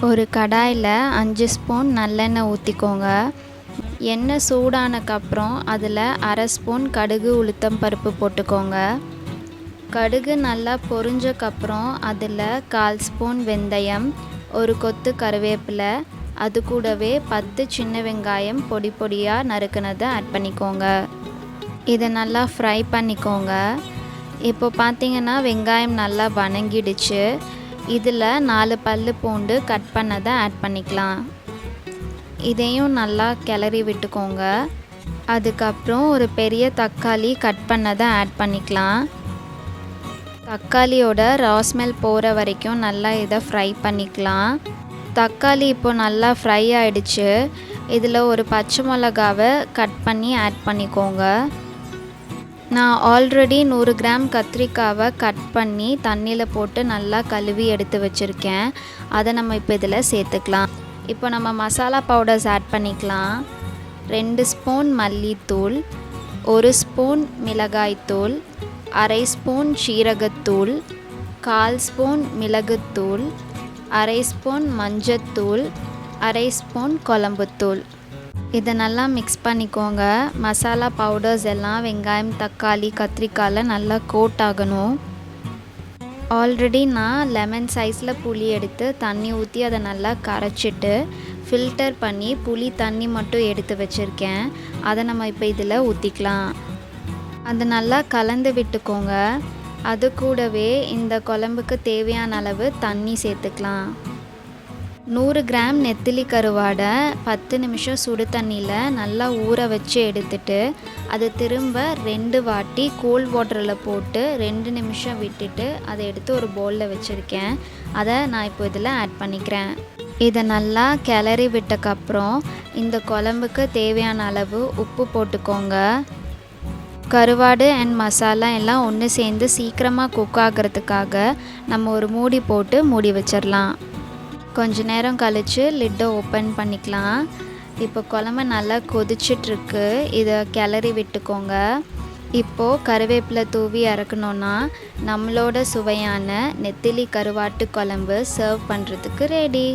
ஒரு கடாயில் 5 ஸ்பூன் நல்லெண்ணெய் ஊற்றிக்கோங்க. எண்ணெய் சூடானக்கப்புறம் அதில் அரை ஸ்பூன் கடுகு உளுத்தம் பருப்பு போட்டுக்கோங்க. கடுகு நல்லா பொரிஞ்சக்கப்புறம் அதில் 1/4 ஸ்பூன் வெந்தயம், ஒரு கொத்து கருவேப்பிலை, அது கூடவே 10 சின்ன வெங்காயம் பொடி பொடியாக நறுக்குனதை ஆட் பண்ணிக்கோங்க. இதை நல்லா ஃப்ரை பண்ணிக்கோங்க. இப்போ பார்த்தீங்கன்னா வெங்காயம் நல்லா வணங்கிடுச்சு. இதில் 4 பல்லு பூண்டு கட் பண்ணதை ஆட் பண்ணிக்கலாம். இதையும் நல்லா கிளறி விட்டுக்கோங்க. அதுக்கப்புறம் ஒரு பெரிய தக்காளி கட் பண்ணதை ஆட் பண்ணிக்கலாம். தக்காளியோட ரா ஸ்மெல் போகிற வரைக்கும் நல்லா இதை ஃப்ரை பண்ணிக்கலாம். தக்காளி இப்போ நல்லா ஃப்ரை ஆகிடுச்சு. இதில் ஒரு பச்சை மிளகாவை கட் பண்ணி ஆட் பண்ணிக்கோங்க. நான் ஆல்ரெடி 100 கிராம் கத்திரிக்காவை கட் பண்ணி தண்ணியில் போட்டு நல்லா கழுவி எடுத்து வச்சுருக்கேன். அதை நம்ம இப்போ இதில் சேர்த்துக்கலாம். இப்போ நம்ம மசாலா பவுடர்ஸ் ஆட் பண்ணிக்கலாம். 2 ஸ்பூன் மல்லித்தூள், 1 ஸ்பூன் மிளகாய்த்தூள், அரை ஸ்பூன் சீரகத்தூள், 1/4 ஸ்பூன் மிளகுத்தூள், அரை ஸ்பூன் மஞ்சத்தூள், அரை ஸ்பூன் குழம்புத்தூள். இதை நல்லா மிக்ஸ் பண்ணிக்கோங்க. மசாலா பவுடர்ஸ் எல்லாம் வெங்காயம், தக்காளி, கத்திரிக்காயில் நல்லா கோட் ஆகணும். ஆல்ரெடி நான் லெமன் சைஸில் புளி எடுத்து தண்ணி ஊற்றி அதை நல்லா கரைச்சிட்டு ஃபில்டர் பண்ணி புளி தண்ணி மட்டும் எடுத்து வச்சுருக்கேன். அதை நம்ம இப்போ இதில் ஊற்றிக்கலாம். அதை நல்லா கலந்து விட்டுக்கோங்க. அது கூடவே இந்த குழம்புக்கு தேவையான அளவு தண்ணி சேர்த்துக்கலாம். 100 கிராம் நெத்திலி கருவாடை 10 நிமிஷம் சுடு தண்ணியில் நல்லா ஊற வச்சு எடுத்துட்டு அது திரும்ப 2 வாட்டி கோல்ட் வாட்டரில் போட்டு 2 நிமிஷம் விட்டுட்டு அதை எடுத்து ஒரு பவுலில் வச்சுருக்கேன். அதை நான் இப்போ இதில் ஆட் பண்ணிக்கிறேன். இதை நல்லா கிளறி விட்டக்கப்புறம் இந்த குழம்புக்கு தேவையான அளவு உப்பு போட்டுக்கோங்க. கருவாடு அண்ட் மசாலா எல்லாம் ஒன்று சேர்ந்து சீக்கிரமாக குக் ஆகிறதுக்காக நம்ம ஒரு மூடி போட்டு மூடி வச்சிடலாம். கொஞ்ச நேரம் கழித்து லிட்டை ஓப்பன் பண்ணிக்கலாம். இப்போ குழம்பு நல்லா கொதிச்சிட்ருக்கு. இதை கிளறி விட்டுக்கோங்க. இப்போது கருவேப்பிலை தூவி இறக்கணுன்னா நம்மளோட சுவையான நெத்திலி கருவாட்டு குழம்பு சர்வ் பண்ணுறதுக்கு ரெடி.